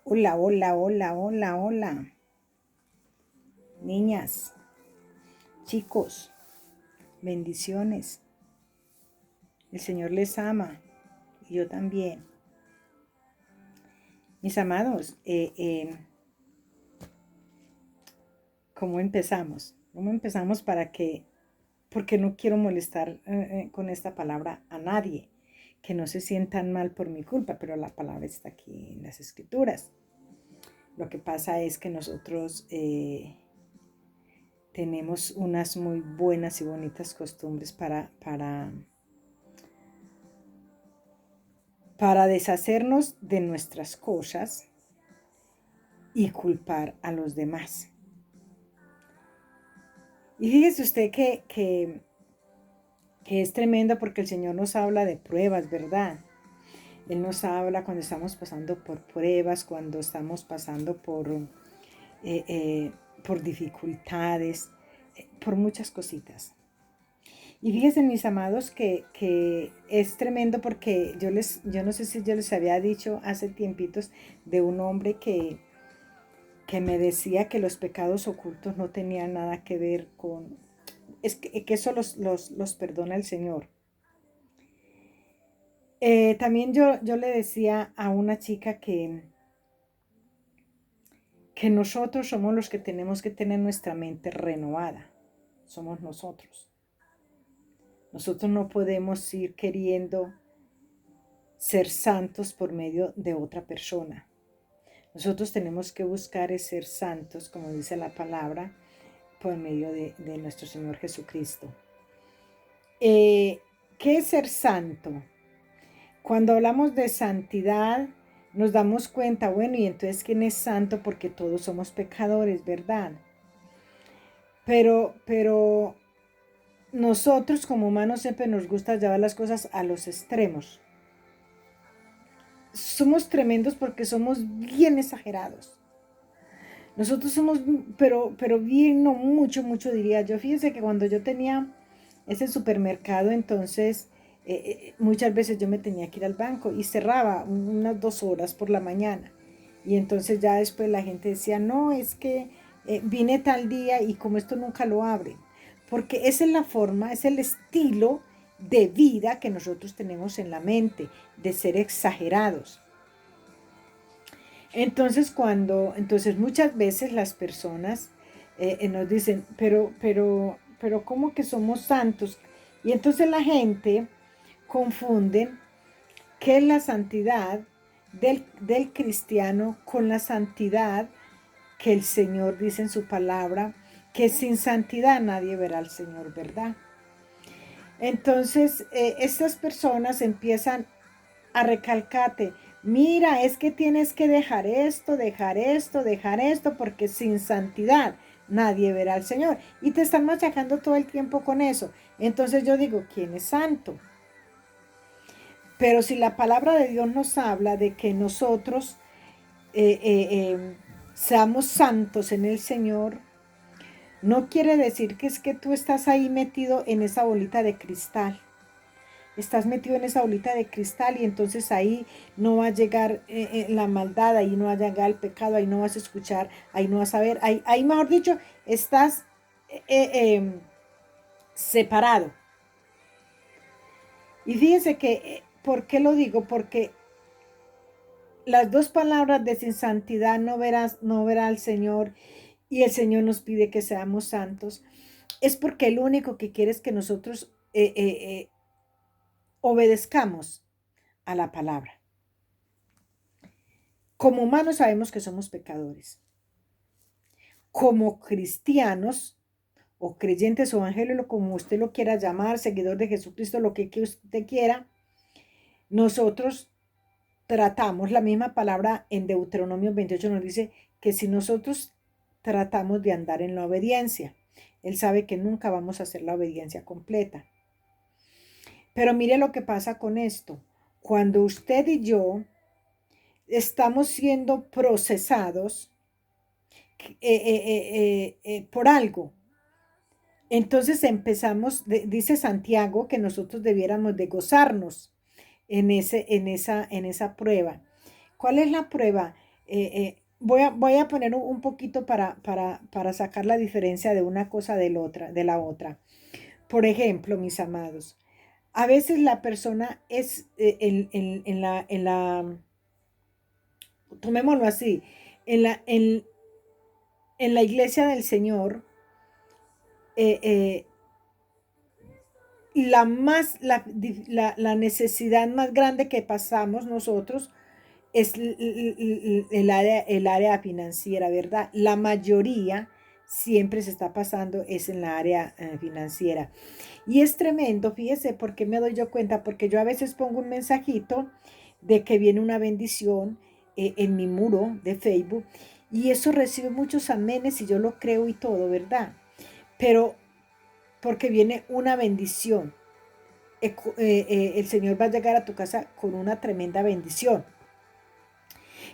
Hola, hola, hola, hola, hola. Niñas, chicos, bendiciones. El Señor les ama y yo también. Mis amados, ¿cómo empezamos? ¿Cómo empezamos porque no quiero molestar con esta palabra a nadie, que no se sientan mal por mi culpa, pero la palabra está aquí en las escrituras. Lo que pasa es que nosotros tenemos unas muy buenas y bonitas costumbres para deshacernos de nuestras cosas y culpar a los demás. Y fíjese usted que es tremendo porque el Señor nos habla de pruebas, ¿verdad? Él nos habla cuando estamos pasando por pruebas, cuando estamos pasando por dificultades, por muchas cositas. Y fíjense, mis amados, que es tremendo porque yo no sé si yo les había dicho hace tiempitos de un hombre que me decía que los pecados ocultos no tenían nada que ver con, que eso los perdona el Señor. También yo le decía a una chica que nosotros somos los que tenemos que tener nuestra mente renovada. Somos nosotros. Nosotros no podemos ir queriendo ser santos por medio de otra persona. Nosotros tenemos que buscar es ser santos, como dice la palabra, por medio de nuestro Señor Jesucristo. ¿Qué es ser santo? Cuando hablamos de santidad, nos damos cuenta, bueno, y entonces ¿quién es santo? Porque todos somos pecadores, ¿verdad? Pero nosotros como humanos siempre nos gusta llevar las cosas a los extremos. Somos tremendos porque somos bien exagerados. Nosotros somos, pero bien, no mucho, mucho diría yo. Fíjense que cuando yo tenía ese supermercado, entonces muchas veces yo me tenía que ir al banco y cerraba unas 2 horas por la mañana. Y entonces ya después la gente decía, no, es que vine tal día y como esto nunca lo abren. Porque esa es la forma, es el estilo de vida que nosotros tenemos en la mente, de ser exagerados. Entonces muchas veces las personas nos dicen, pero ¿cómo que somos santos? Y entonces la gente confunde qué es la santidad del cristiano con la santidad que el Señor dice en su palabra, que sin santidad nadie verá al Señor, ¿verdad? Entonces, estas personas empiezan a recalcarte, mira, es que tienes que dejar esto, dejar esto, dejar esto, porque sin santidad nadie verá al Señor. Y te están machacando todo el tiempo con eso. Entonces yo digo, ¿quién es santo? Pero si la palabra de Dios nos habla de que nosotros seamos santos en el Señor, no quiere decir que es que tú estás ahí metido en esa bolita de cristal. Estás metido en esa bolita de cristal y entonces ahí no va a llegar la maldad, ahí no va a llegar el pecado, ahí no vas a escuchar, ahí no vas a ver, ahí mejor dicho, estás separado. Y fíjense que, ¿por qué lo digo? Porque las dos palabras de sin santidad no verá al Señor y el Señor nos pide que seamos santos, es porque lo único que quiere es que nosotros obedezcamos a la palabra. Como humanos sabemos que somos pecadores. Como cristianos o creyentes o evangélicos, como usted lo quiera llamar, seguidor de Jesucristo, lo que usted quiera, nosotros tratamos, la misma palabra en Deuteronomio 28 nos dice que si nosotros tratamos de andar en la obediencia, Él sabe que nunca vamos a hacer la obediencia completa. Pero mire lo que pasa con esto. Cuando usted y yo estamos siendo procesados por algo, entonces empezamos, dice Santiago, que nosotros debiéramos de gozarnos en esa prueba. ¿Cuál es la prueba? Voy a poner un poquito para sacar la diferencia de una cosa de la otra. Por ejemplo, mis amados, a veces la persona es tomémoslo así, en la, en, en la iglesia del Señor, eh, eh, la necesidad más grande que pasamos nosotros es el área financiera, ¿verdad? La mayoría siempre se está pasando es en la área financiera. Y es tremendo, fíjese, porque me doy yo cuenta, porque yo a veces pongo un mensajito de que viene una bendición en mi muro de Facebook y eso recibe muchos amenes y yo lo creo y todo, ¿verdad? Pero porque viene una bendición. El Señor va a llegar a tu casa con una tremenda bendición.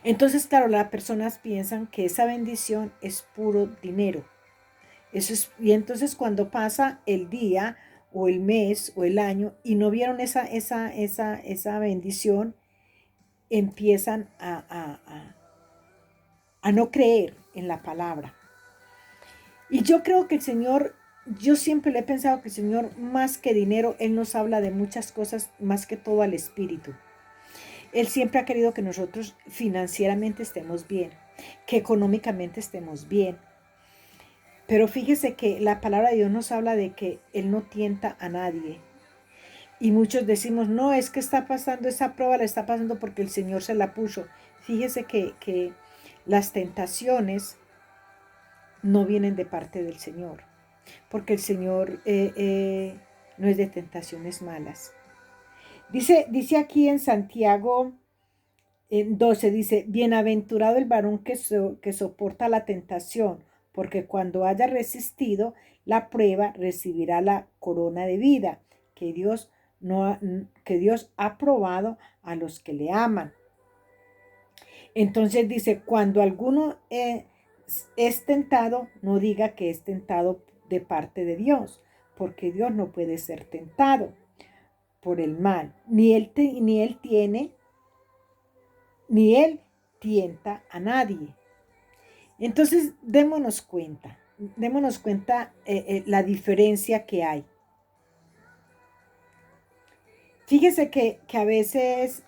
Entonces, claro, las personas piensan que esa bendición es puro dinero. Y entonces cuando pasa el día o el mes o el año y no vieron esa bendición, empiezan a no creer en la palabra. Y yo creo que el Señor, yo siempre le he pensado que el Señor, más que dinero, Él nos habla de muchas cosas, más que todo al espíritu. Él siempre ha querido que nosotros financieramente estemos bien, que económicamente estemos bien. Pero fíjese que la palabra de Dios nos habla de que Él no tienta a nadie. Y muchos decimos, no, es que está pasando esa prueba, la está pasando porque el Señor se la puso. Fíjese que las tentaciones no vienen de parte del Señor, porque el Señor no es de tentaciones malas. Dice aquí en Santiago 12, dice, bienaventurado el varón que soporta la tentación, porque cuando haya resistido la prueba recibirá la corona de vida que Dios, que Dios ha probado a los que le aman. Entonces dice, cuando alguno es tentado, no diga que es tentado de parte de Dios, porque Dios no puede ser tentado por el mal, ni él tienta a nadie. Entonces, démonos cuenta la diferencia que hay. Fíjese que a veces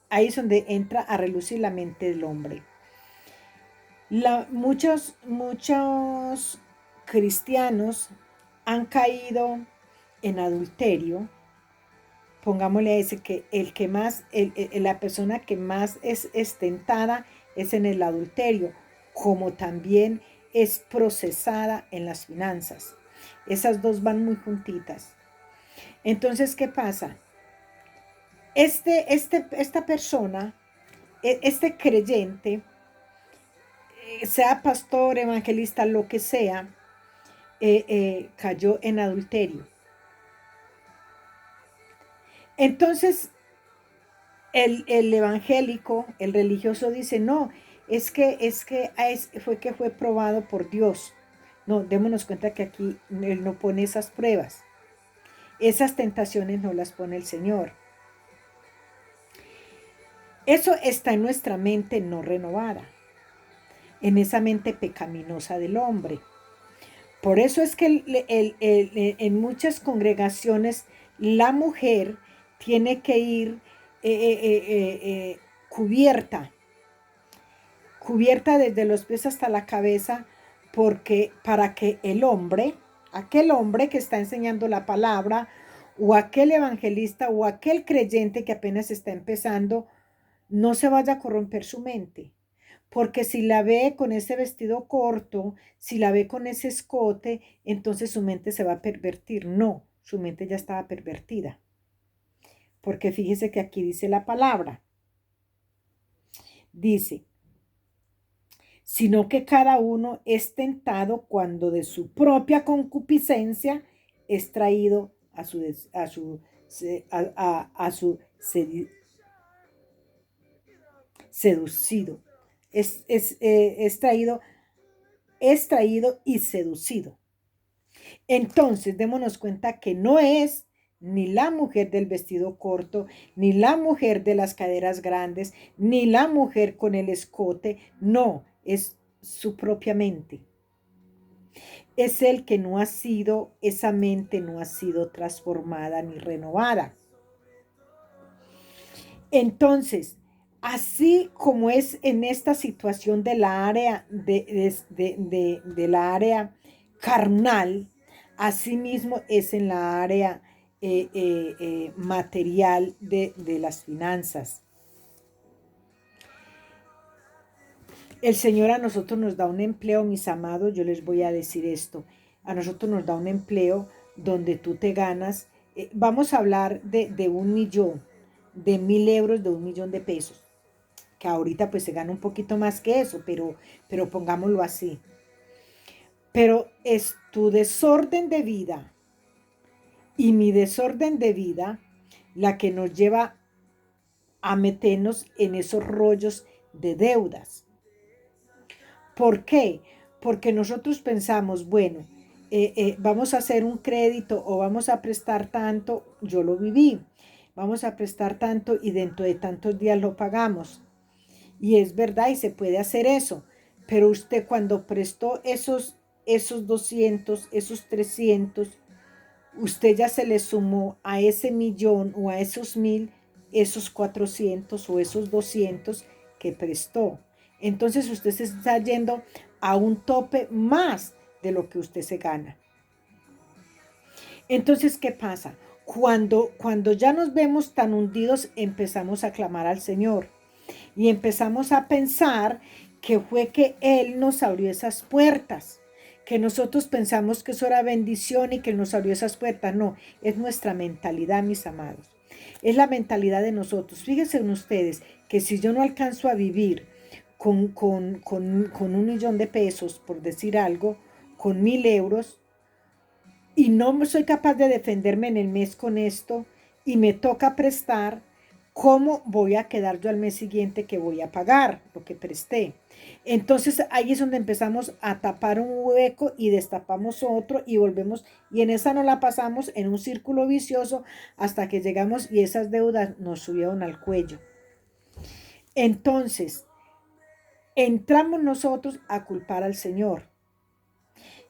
ahí es donde entra a relucir la mente del hombre. Muchos cristianos han caído en adulterio. Pongámosle a ese que el que más, la persona que más es tentada es en el adulterio, como también es procesada en las finanzas. Esas dos van muy juntitas. Entonces, ¿qué pasa? Esta persona, este creyente, sea pastor, evangelista, lo que sea, cayó en adulterio. Entonces, el evangélico, el religioso dice, no, fue probado por Dios. No, démonos cuenta que aquí Él no pone esas pruebas. Esas tentaciones no las pone el Señor. Eso está en nuestra mente no renovada, en esa mente pecaminosa del hombre. Por eso es que en muchas congregaciones la mujer tiene que ir cubierta desde los pies hasta la cabeza, porque para que el hombre, aquel hombre que está enseñando la palabra, o aquel evangelista, o aquel creyente que apenas está empezando, no se vaya a corromper su mente. Porque si la ve con ese vestido corto, si la ve con ese escote, entonces su mente se va a pervertir. No, su mente ya estaba pervertida. Porque fíjese que aquí dice la palabra. Dice, sino que cada uno es tentado cuando de su propia concupiscencia es traído a su seducido. Es traído y seducido. Entonces, démonos cuenta que no es ni la mujer del vestido corto, ni la mujer de las caderas grandes, ni la mujer con el escote. No, es su propia mente. Es el que no ha sido, esa mente no ha sido transformada ni renovada. Entonces, así como es en esta situación de la área de la área carnal, asimismo es en la área material de las finanzas. El Señor a nosotros nos da un empleo, mis amados, yo les voy a decir esto, a nosotros nos da un empleo donde tú te ganas, vamos a hablar de 1.000.000, de 1.000 euros, de 1.000.000 de pesos, que ahorita pues se gana un poquito más que eso, pero pongámoslo así. Pero es tu desorden de vida y mi desorden de vida la que nos lleva a meternos en esos rollos de deudas. ¿Por qué? Porque nosotros pensamos, bueno, vamos a hacer un crédito o vamos a prestar tanto, yo lo viví, vamos a prestar tanto y dentro de tantos días lo pagamos. Y es verdad y se puede hacer eso, pero usted cuando prestó esos 200, esos 300, usted ya se le sumó a ese 1.000.000 o a esos 1.000, esos 400 o esos 200 que prestó. Entonces usted se está yendo a un tope más de lo que usted se gana. Entonces, ¿qué pasa? Cuando ya nos vemos tan hundidos, empezamos a clamar al Señor y empezamos a pensar que fue que Él nos abrió esas puertas, que nosotros pensamos que eso era bendición y que Él nos abrió esas puertas. No, es nuestra mentalidad, mis amados. Es la mentalidad de nosotros. Fíjense en ustedes que si yo no alcanzo a vivir con 1.000.000 de pesos, por decir algo, con 1.000 euros, y no soy capaz de defenderme en el mes con esto, y me toca prestar, ¿cómo voy a quedar yo al mes siguiente que voy a pagar lo que presté? Entonces ahí es donde empezamos a tapar un hueco y destapamos otro y volvemos, y en esa nos la pasamos en un círculo vicioso hasta que llegamos y esas deudas nos subieron al cuello. Entonces, entramos nosotros a culpar al Señor.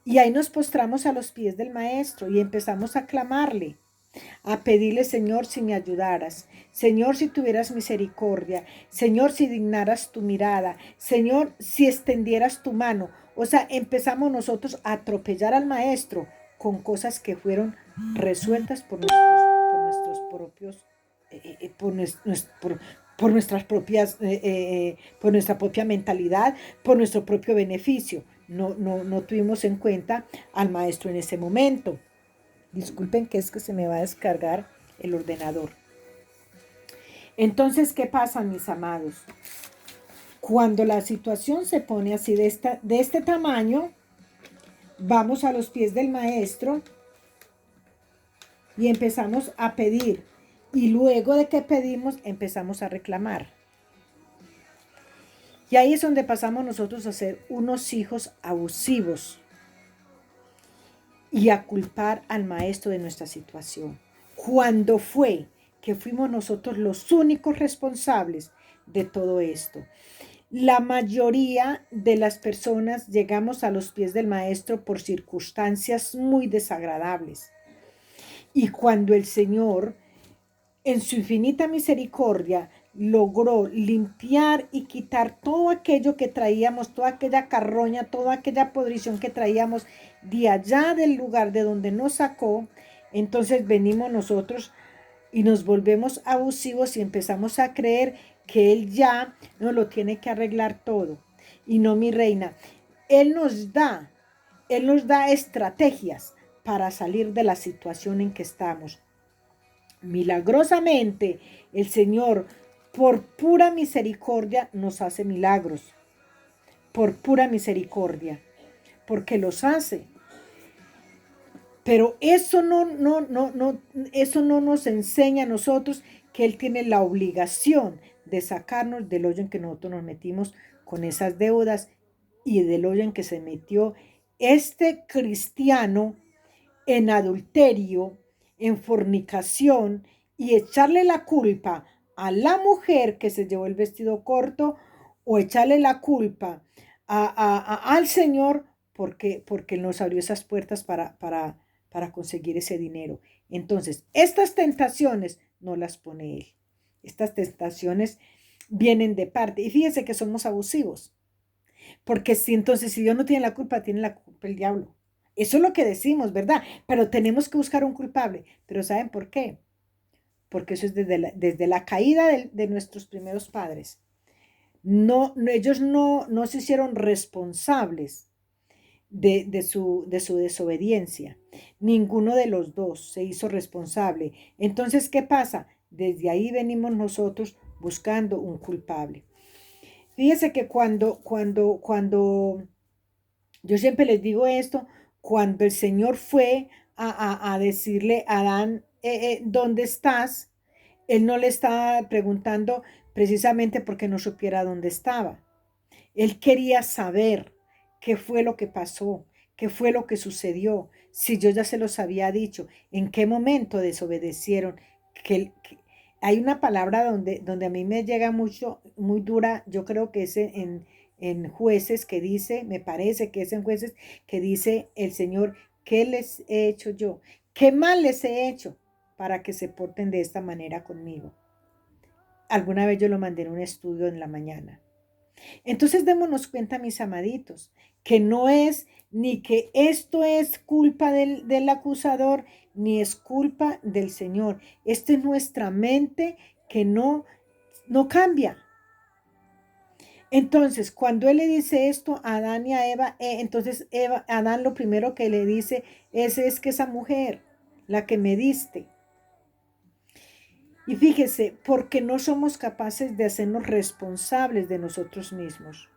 Y ahí nos postramos a los pies del Maestro y empezamos a clamarle, a pedirle, Señor, si me ayudaras, Señor, si tuvieras misericordia, Señor, si dignaras tu mirada, Señor, si extendieras tu mano. O sea, empezamos nosotros a atropellar al Maestro con cosas que fueron resueltas por nuestros propios, por nuestras propias, por nuestra propia mentalidad, por nuestro propio beneficio. No tuvimos en cuenta al Maestro en ese momento. Disculpen que es que se me va a descargar el ordenador. Entonces, ¿qué pasa, mis amados? Cuando la situación se pone así de este tamaño, vamos a los pies del Maestro y empezamos a pedir. Y luego de que pedimos, empezamos a reclamar. Y ahí es donde pasamos nosotros a ser unos hijos abusivos y a culpar al Maestro de nuestra situación. Cuando fue que fuimos nosotros los únicos responsables de todo esto. La mayoría de las personas llegamos a los pies del Maestro por circunstancias muy desagradables. Y cuando el Señor, en su infinita misericordia, logró limpiar y quitar todo aquello que traíamos, toda aquella carroña, toda aquella podrición que traíamos de allá del lugar de donde nos sacó, entonces venimos nosotros y nos volvemos abusivos y empezamos a creer que Él ya nos lo tiene que arreglar todo. Y no, mi reina, Él nos da estrategias para salir de la situación en que estamos. Milagrosamente, el Señor, por pura misericordia, nos hace milagros. Por pura misericordia, porque los hace. Pero eso eso no nos enseña a nosotros que Él tiene la obligación de sacarnos del hoyo en que nosotros nos metimos con esas deudas y del hoyo en que se metió este cristiano en adulterio, en fornicación y echarle la culpa a la mujer que se llevó el vestido corto o echarle la culpa al Señor porque nos abrió esas puertas para conseguir ese dinero. Entonces, estas tentaciones no las pone Él. Estas tentaciones vienen de parte. Y fíjense que somos abusivos. Porque si entonces, si Dios no tiene la culpa, tiene la culpa el diablo. Eso es lo que decimos, ¿verdad? Pero tenemos que buscar un culpable. Pero ¿saben por qué? Porque eso es desde la caída de nuestros primeros padres. Ellos no se hicieron responsables de su desobediencia. Ninguno de los dos se hizo responsable. Entonces, ¿qué pasa? Desde ahí venimos nosotros buscando un culpable. Fíjense que cuando yo siempre les digo esto, cuando el Señor fue a decirle a Adán, ¿dónde estás? Él no le estaba preguntando precisamente porque no supiera dónde estaba. Él quería saber qué fue lo que pasó, qué fue lo que sucedió, si yo ya se los había dicho, en qué momento desobedecieron. Hay una palabra donde a mí me llega mucho, muy dura, yo creo que es en Jueces que dice, me parece que es en Jueces que dice el Señor, ¿qué les he hecho yo? ¿Qué mal les he hecho para que se porten de esta manera conmigo? Alguna vez yo lo mandé en un estudio en la mañana. Entonces démonos cuenta, mis amaditos, que no es ni que esto es culpa del acusador, ni es culpa del Señor. Esto es nuestra mente que no cambia. Entonces, cuando él le dice esto a Adán y a Eva, entonces Adán lo primero que le dice es que esa mujer, la que me diste. Y fíjese, porque no somos capaces de hacernos responsables de nosotros mismos.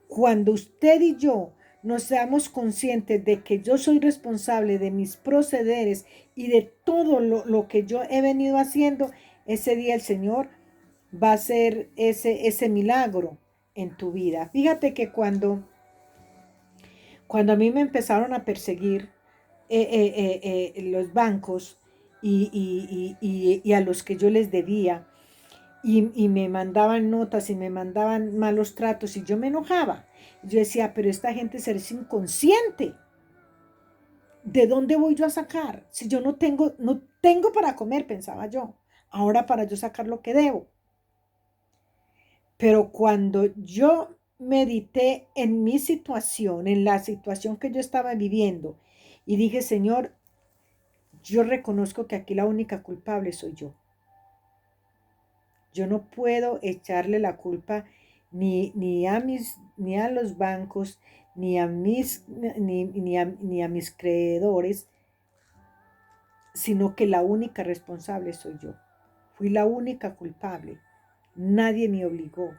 Cuando usted y yo nos seamos conscientes de que yo soy responsable de mis procederes y de todo lo que yo he venido haciendo, ese día el Señor va a hacer ese milagro en tu vida. Fíjate que cuando a mí me empezaron a perseguir los bancos y a los que yo les debía, y me mandaban notas y me mandaban malos tratos y yo me enojaba. Yo decía, pero esta gente es inconsciente. ¿De dónde voy yo a sacar? Si yo no tengo para comer, pensaba yo. Ahora para yo sacar lo que debo. Pero cuando yo medité en mi situación, en la situación que yo estaba viviendo, y dije, Señor, yo reconozco que aquí la única culpable soy yo. Yo no puedo echarle la culpa ni a los bancos, ni a mis creedores, sino que la única responsable soy yo. Fui la única culpable. Nadie me obligó.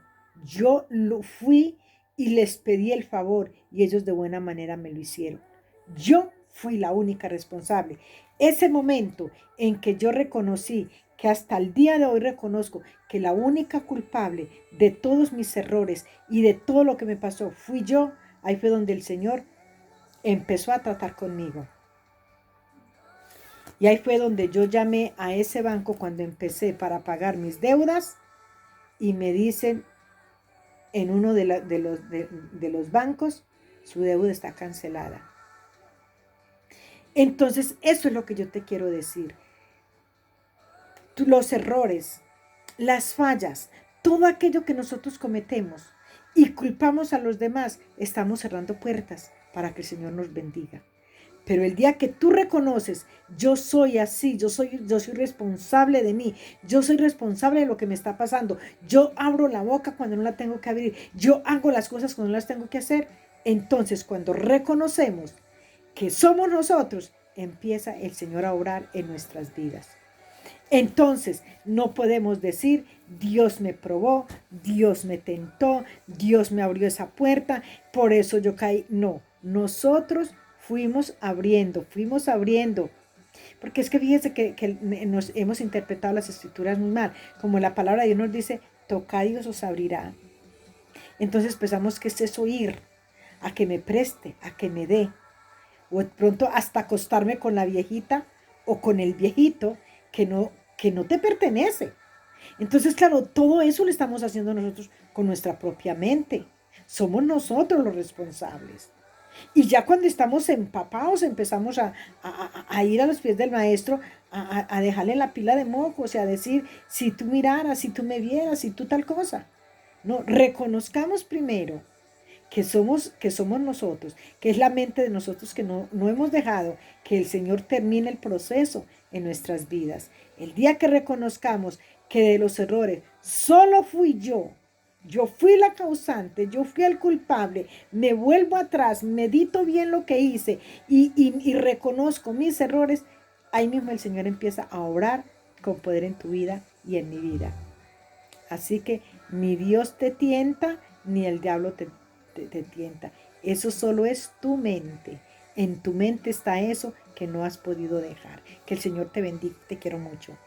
Yo lo fui y les pedí el favor y ellos de buena manera me lo hicieron. Yo fui la única responsable. Ese momento en que yo reconocí, que hasta el día de hoy reconozco que la única culpable de todos mis errores y de todo lo que me pasó fui yo, ahí fue donde el Señor empezó a tratar conmigo. Y ahí fue donde yo llamé a ese banco cuando empecé para pagar mis deudas y me dicen en uno de los bancos, su deuda está cancelada. Entonces, eso es lo que yo te quiero decir. Los errores, las fallas, todo aquello que nosotros cometemos y culpamos a los demás, estamos cerrando puertas para que el Señor nos bendiga. Pero el día que tú reconoces, yo soy así, yo soy responsable de mí, yo soy responsable de lo que me está pasando, yo abro la boca cuando no la tengo que abrir, yo hago las cosas cuando no las tengo que hacer, entonces cuando reconocemos que somos nosotros, empieza el Señor a obrar en nuestras vidas. Entonces no podemos decir, Dios me probó, Dios me tentó, Dios me abrió esa puerta, por eso yo caí. No, nosotros fuimos abriendo. Porque es que fíjense que nos hemos interpretado las escrituras muy mal. Como la palabra de Dios nos dice, tocad y Dios os abrirá. Entonces pensamos que es eso ir, a que me preste, a que me dé. O de pronto hasta acostarme con la viejita o con el viejito que no te pertenece. Entonces, claro, todo eso lo estamos haciendo nosotros con nuestra propia mente. Somos nosotros los responsables. Y ya cuando estamos empapados empezamos a ir a los pies del maestro, a dejarle la pila de mocos y a decir, si tú miraras, si tú me vieras, si tú tal cosa. No, reconozcamos primero que somos nosotros, que es la mente de nosotros que no hemos dejado que el Señor termine el proceso en nuestras vidas. El día que reconozcamos que de los errores solo fui yo fui la causante, yo fui el culpable, me vuelvo atrás, medito bien lo que hice y reconozco mis errores, ahí mismo el Señor empieza a obrar con poder en tu vida y en mi vida. Así que ni Dios te tienta, ni el diablo te tienta. Eso solo es tu mente. En tu mente está eso que no has podido dejar. Que el Señor te bendiga. Te quiero mucho.